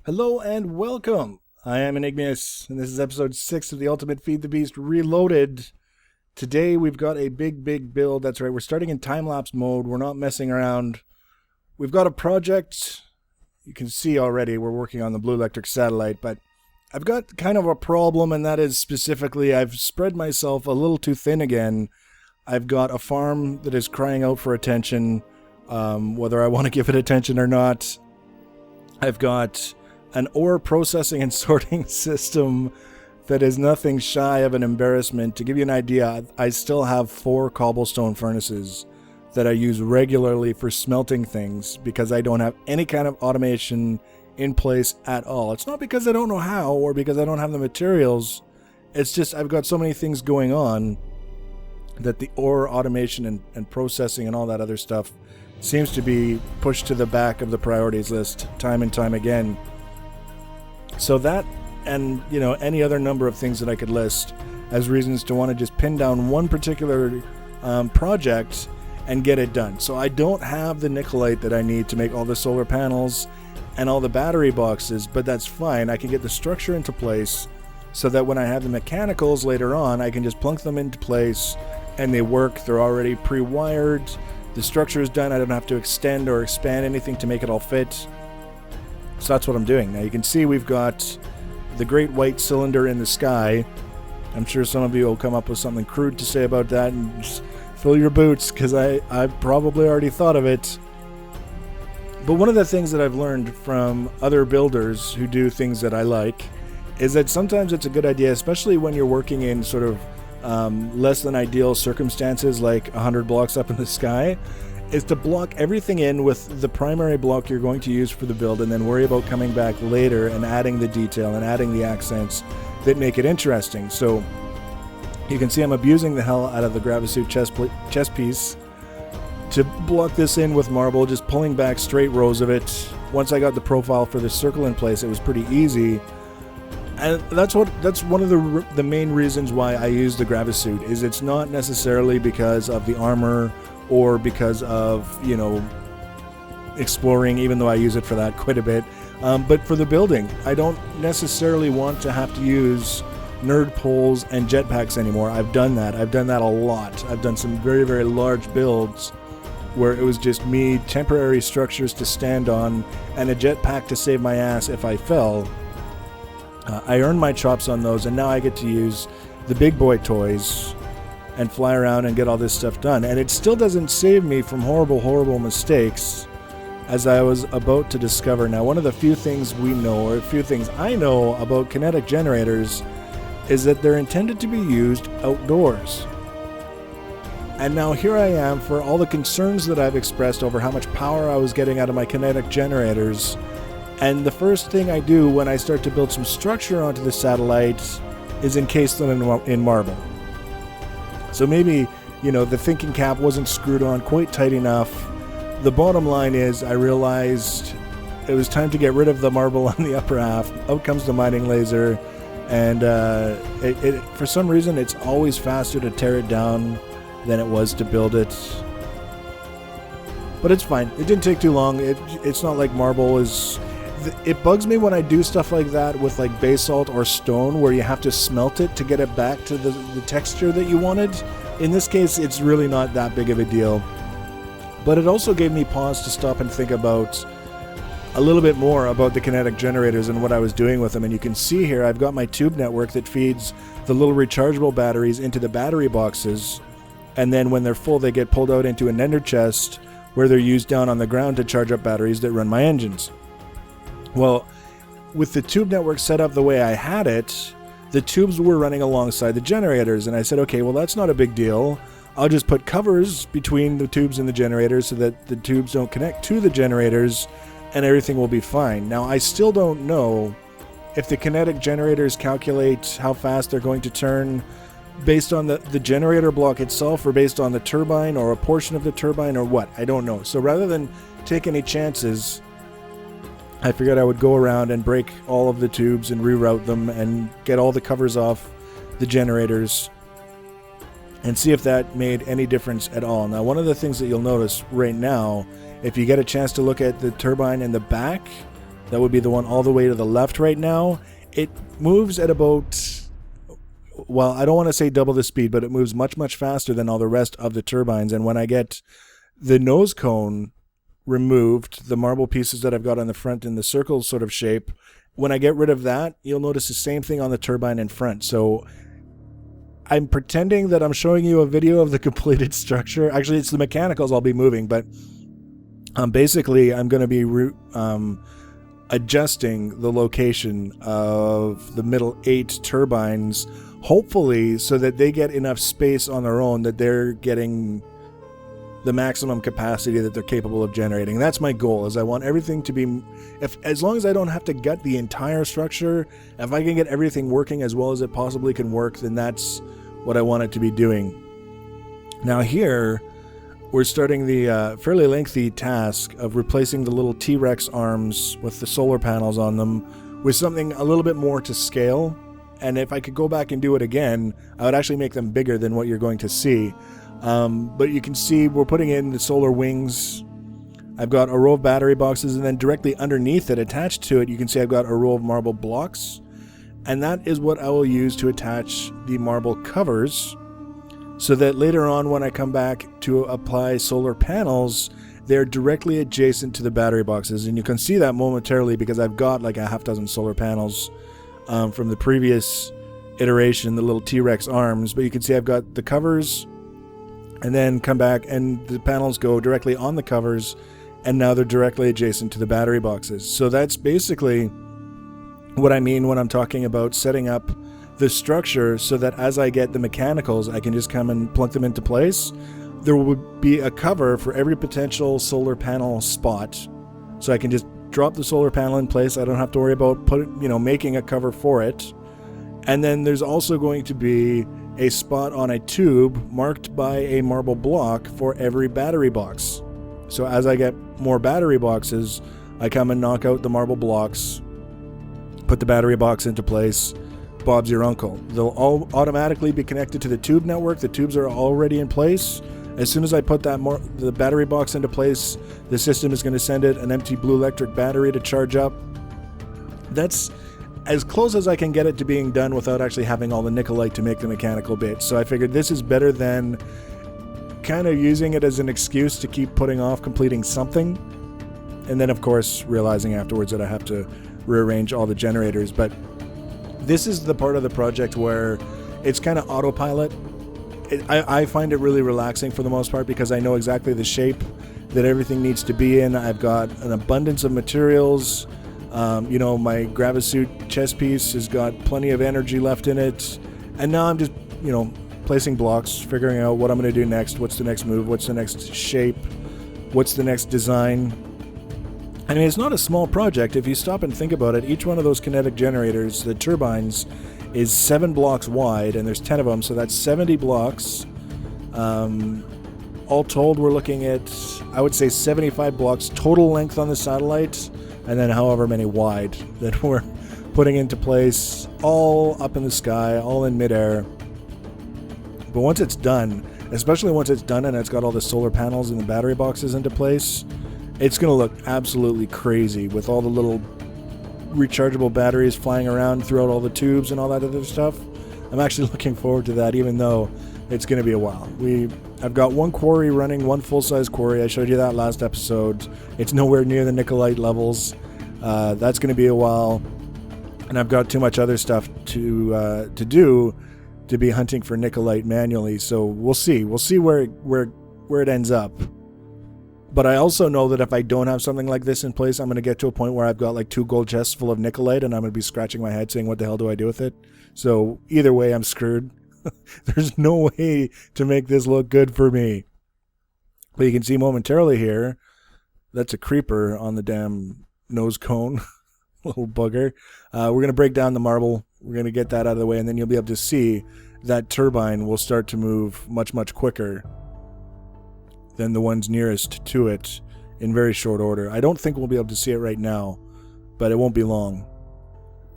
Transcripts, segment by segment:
Hello and welcome. I am Enigmius, and this is episode 6 of the Ultimate Feed the Beast Reloaded. Today we've got a big build. That's right, we're starting in time-lapse mode. We're not messing around. We've got a project. You can see already we're working on the Blulectric satellite, but I've got kind of a problem, and that is specifically I've spread myself a little too thin again. I've got a farm that is crying out for attention, whether I want to give it attention or not. I've got an ore processing and sorting system that is nothing shy of an embarrassment. To give you an idea, I still have 4 cobblestone furnaces that I use regularly for smelting things because I don't have any kind of automation in place at all. It's not because I don't know how or because I don't have the materials. It's just I've got so many things going on that the ore automation and processing and all that other stuff seems to be pushed to the back of the priorities list time and time again. So that, and any other number of things that I could list as reasons to want to just pin down one particular project and get it done. So I don't have the nickelite that I need to make all the solar panels and all the battery boxes, but that's fine. I can get the structure into place so that when I have the mechanicals later on, I can just plunk them into place and they work. They're already pre-wired. The structure is done. I don't have to extend or expand anything to make it all fit. So that's what I'm doing. Now you can see we've got the great white cylinder in the sky. I'm sure some of you will come up with something crude to say about that and just fill your boots, because I probably already thought of it. But one of the things that I've learned from other builders who do things that I like is that sometimes it's a good idea, especially when you're working in sort of less than ideal circumstances like 100 blocks up in the sky, is to block everything in with the primary block you're going to use for the build and then worry about coming back later and adding the detail and adding the accents that make it interesting. So you can see I'm abusing the hell out of the Gravisuit chess piece to block this in with marble, just pulling back straight rows of it. Once I got the profile for the circle in place, it was pretty easy. And that's one of the main reasons why I use the Gravisuit. Is it's not necessarily because of the armor or because of exploring, even though I use it for that quite a bit, but for the building. I don't necessarily want to have to use nerd poles and jetpacks anymore. I've done that a lot. I've done some very large builds where it was just me, temporary structures to stand on, and a jetpack to save my ass if I fell. I earned my chops on those, and now I get to use the big boy toys and fly around and get all this stuff done. And it still doesn't save me from horrible mistakes, as I was about to discover. Now, one of the few things we know, or a few things I know about kinetic generators, is that they're intended to be used outdoors. And now here I am, for all the concerns that I've expressed over how much power I was getting out of my kinetic generators, and the first thing I do when I start to build some structure onto the satellite is encase them in marble. So maybe, the thinking cap wasn't screwed on quite tight enough. The bottom line is I realized it was time to get rid of the marble on the upper half. Out comes the mining laser, and for some reason it's always faster to tear it down than it was to build it. But it's fine. It didn't take too long. It's not like marble is... It bugs me when I do stuff like that with like basalt or stone, where you have to smelt it to get it back to the texture that you wanted. In this case, it's really not that big of a deal. But it also gave me pause to stop and think about a little bit more about the kinetic generators and what I was doing with them. And you can see here I've got my tube network that feeds the little rechargeable batteries into the battery boxes, and then when they're full they get pulled out into an ender chest where they're used down on the ground to charge up batteries that run my engines. Well, with the tube network set up the way I had it, the tubes were running alongside the generators, and I said, okay, well, that's not a big deal. I'll just put covers between the tubes and the generators so that the tubes don't connect to the generators, and everything will be fine. Now, I still don't know if the kinetic generators calculate how fast they're going to turn based on the generator block itself, or based on the turbine, or a portion of the turbine, or what. I don't know. So rather than take any chances, I figured I would go around and break all of the tubes and reroute them and get all the covers off the generators and see if that made any difference at all. Now, one of the things that you'll notice right now, if you get a chance to look at the turbine in the back, That would be the one all the way to the left right now. It moves at about, well, I don't want to say double the speed, but it moves much, much faster than all the rest of the turbines. And when I get the nose cone removed, the marble pieces that I've got on the front in the circle sort of shape, when I get rid of that, you'll notice the same thing on the turbine in front. So I'm pretending that I'm showing you a video of the completed structure. Actually, it's the mechanicals I'll be moving, but basically I'm going to be adjusting the location of the middle 8 turbines, hopefully so that they get enough space on their own that they're getting the maximum capacity that they're capable of generating. That's my goal, is I want everything to be, as long as I don't have to gut the entire structure, if I can get everything working as well as it possibly can work, then that's what I want it to be doing. Now here, we're starting the fairly lengthy task of replacing the little T-Rex arms with the solar panels on them with something a little bit more to scale. And if I could go back and do it again, I would actually make them bigger than what you're going to see. But you can see we're putting in the solar wings. I've got a row of battery boxes, and then directly underneath it, attached to it, you can see I've got a row of marble blocks. And that is what I will use to attach the marble covers, so that later on when I come back to apply solar panels, they're directly adjacent to the battery boxes. And you can see that momentarily because I've got like a half dozen solar panels from the previous iteration, the little T-Rex arms. But you can see I've got the covers, and then come back and the panels go directly on the covers, and now they're directly adjacent to the battery boxes. So that's basically what I mean when I'm talking about setting up the structure so that as I get the mechanicals, I can just come and plunk them into place. There would be a cover for every potential solar panel spot, so I can just drop the solar panel in place. I don't have to worry about making a cover for it. And then there's also going to be a spot on a tube marked by a marble block for every battery box. So as I get more battery boxes, I come and knock out the marble blocks, put the battery box into place. Bob's your uncle. They'll all automatically be connected to the tube network. The tubes are already in place. As soon as I put the battery box into place, the system is going to send it an empty Blulectric battery to charge up. That's as close as I can get it to being done without actually having all the nickelite to make the mechanical bits. So I figured this is better than kind of using it as an excuse to keep putting off completing something. And then, of course, realizing afterwards that I have to rearrange all the generators. But this is the part of the project where it's kind of autopilot. I find it really relaxing for the most part because I know exactly the shape that everything needs to be in. I've got an abundance of materials. My Gravisuit chest piece has got plenty of energy left in it. And now I'm just, placing blocks, figuring out what I'm going to do next. What's the next move? What's the next shape? What's the next design? I mean, it's not a small project. If you stop and think about it, each one of those kinetic generators, the turbines, is 7 blocks wide, and there's 10 of them, so that's 70 blocks. All told, we're looking at, I would say, 75 blocks total length on the satellite, and then however many wide that we're putting into place, all up in the sky, all in midair. But once it's done, especially once it's done and it's got all the solar panels and the battery boxes into place, it's going to look absolutely crazy with all the little rechargeable batteries flying around throughout all the tubes and all that other stuff. I'm actually looking forward to that, even though it's going to be a while. I've got one quarry running, one full-size quarry. I showed you that last episode. It's nowhere near the nickelite levels. That's going to be a while. And I've got too much other stuff to do to be hunting for nickelite manually. So we'll see. We'll see where it ends up. But I also know that if I don't have something like this in place, I'm going to get to a point where I've got like 2 gold chests full of nickelite, and I'm going to be scratching my head saying, what the hell do I do with it? So either way, I'm screwed. There's no way to make this look good for me. But you can see momentarily here, that's a creeper on the damn nose cone. Little bugger. We're going to break down the marble. We're going to get that out of the way, and then you'll be able to see that turbine will start to move much, much quicker than the ones nearest to it in very short order. I don't think we'll be able to see it right now, but it won't be long.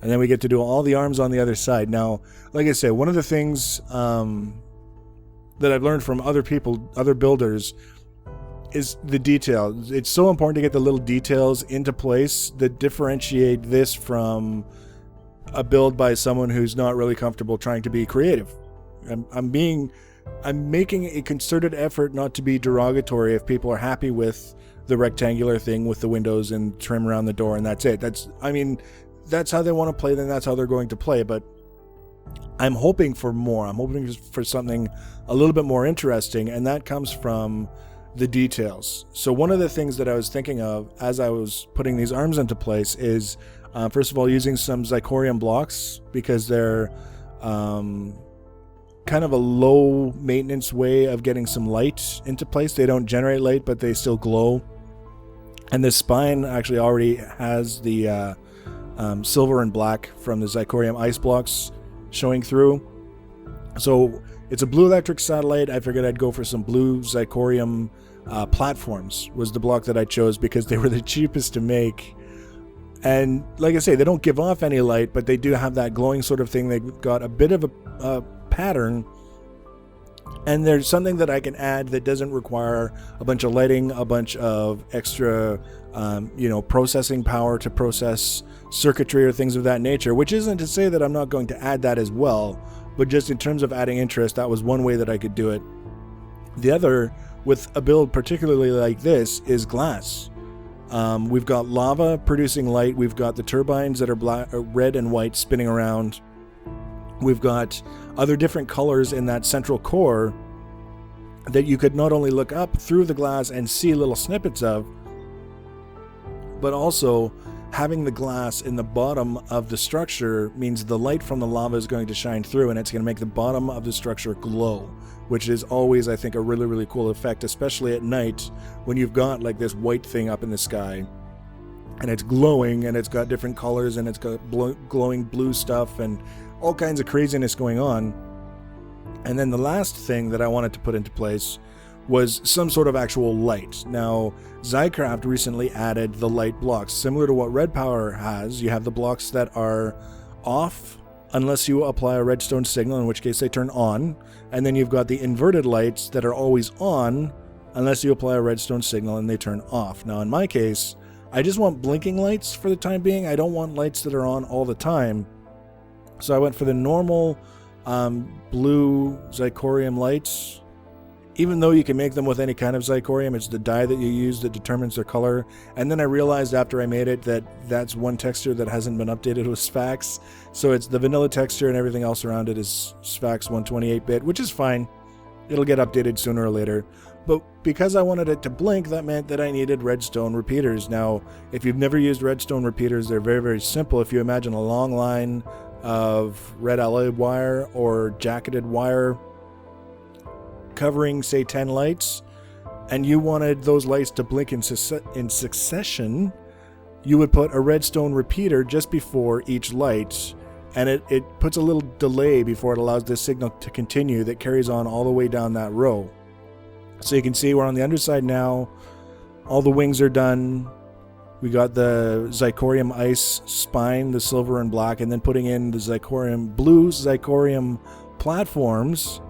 And then we get to do all the arms on the other side. Now, like I said, one of the things that I've learned from other people, other builders, is the detail. It's so important to get the little details into place that differentiate this from a build by someone who's not really comfortable trying to be creative. I'm making a concerted effort not to be derogatory if people are happy with the rectangular thing with the windows and trim around the door and that's it. That's how they want to play, then that's how they're going to play. But I'm hoping for more. I'm hoping for something a little bit more interesting, and that comes from the details. So one of the things that I was thinking of as I was putting these arms into place is, first of all, using some zirconium blocks, because they're kind of a low maintenance way of getting some light into place. They don't generate light, but they still glow. And the spine actually already has the silver and black from the zirconium ice blocks showing through. So it's a Blulectric satellite. I figured I'd go for some blue zirconium platforms was the block that I chose because they were the cheapest to make. And like I say, they don't give off any light, but they do have that glowing sort of thing. They've got a bit of a pattern, and there's something that I can add that doesn't require a bunch of lighting, a bunch of extra processing power to process circuitry or things of that nature, which isn't to say that I'm not going to add that as well, but just in terms of adding interest, that was one way that I could do it. The other, with a build particularly like this, is glass. We've got lava producing light. We've got the turbines that are red and white spinning around. We've got other different colors in that central core that you could not only look up through the glass and see little snippets of, but also having the glass in the bottom of the structure means the light from the lava is going to shine through, and it's going to make the bottom of the structure glow, which is always, I think, a really, really cool effect, especially at night when you've got like this white thing up in the sky and it's glowing and it's got different colors and it's got glowing blue stuff and all kinds of craziness going on. And then the last thing that I wanted to put into place was some sort of actual light. Now, Zycraft recently added the light blocks, similar to what Red Power has. You have the blocks that are off unless you apply a redstone signal, in which case they turn on. And then you've got the inverted lights that are always on unless you apply a redstone signal and they turn off. Now, in my case, I just want blinking lights for the time being. I don't want lights that are on all the time. So I went for the normal blue zirconium lights. Even though you can make them with any kind of zirconium, it's the dye that you use that determines their color. And then I realized after I made it that that's one texture that hasn't been updated with Sphax. So it's the vanilla texture and everything else around it is Sphax 128-bit, which is fine. It'll get updated sooner or later. But because I wanted it to blink, that meant that I needed redstone repeaters. Now, if you've never used redstone repeaters, they're very, very simple. If you imagine a long line of red alloy wire or jacketed wire covering, say, 10 lights, and you wanted those lights to blink in succession, you would put a redstone repeater just before each light, and it puts a little delay before it allows this signal to continue that carries on all the way down that row. So you can see we're on the underside now. All the wings are done. We got the zirconium ice spine, the silver and black, and then putting in the blue zirconium platforms,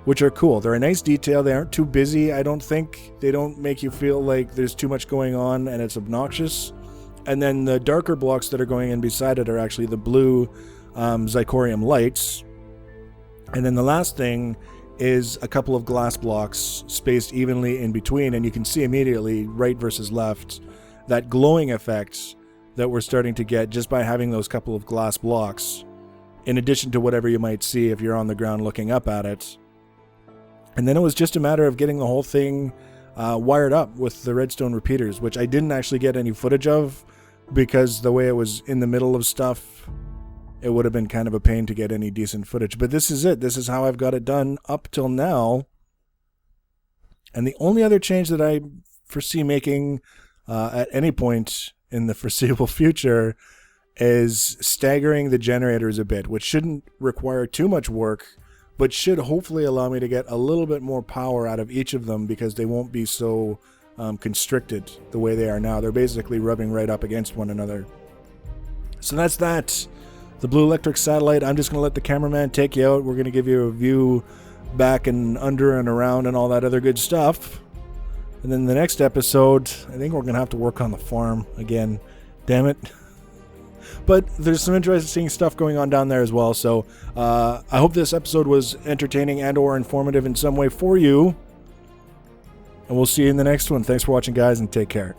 which are cool. They're a nice detail. They aren't too busy, I don't think. They don't make you feel like there's too much going on and it's obnoxious. And then the darker blocks that are going in beside it are actually the blue zirconium lights. And then the last thing is a couple of glass blocks spaced evenly in between, and you can see immediately, right versus left, that glowing effect that we're starting to get just by having those couple of glass blocks, in addition to whatever you might see if you're on the ground looking up at it. And then it was just a matter of getting the whole thing wired up with the redstone repeaters, which I didn't actually get any footage of because the way it was in the middle of stuff, it would have been kind of a pain to get any decent footage. But this is it. This is how I've got it done up till now. And the only other change that I foresee making at any point in the foreseeable future is staggering the generators a bit, which shouldn't require too much work, but should hopefully allow me to get a little bit more power out of each of them because they won't be so constricted the way they are now. They're basically rubbing right up against one another. So that's that. The Blulectric satellite. I'm just going to let the cameraman take you out. We're going to give you a view back and under and around and all that other good stuff. And then the next episode, I think we're going to have to work on the farm again. Damn it. But there's some interesting stuff going on down there as well. So I hope this episode was entertaining and or informative in some way for you. And we'll see you in the next one. Thanks for watching, guys, and take care.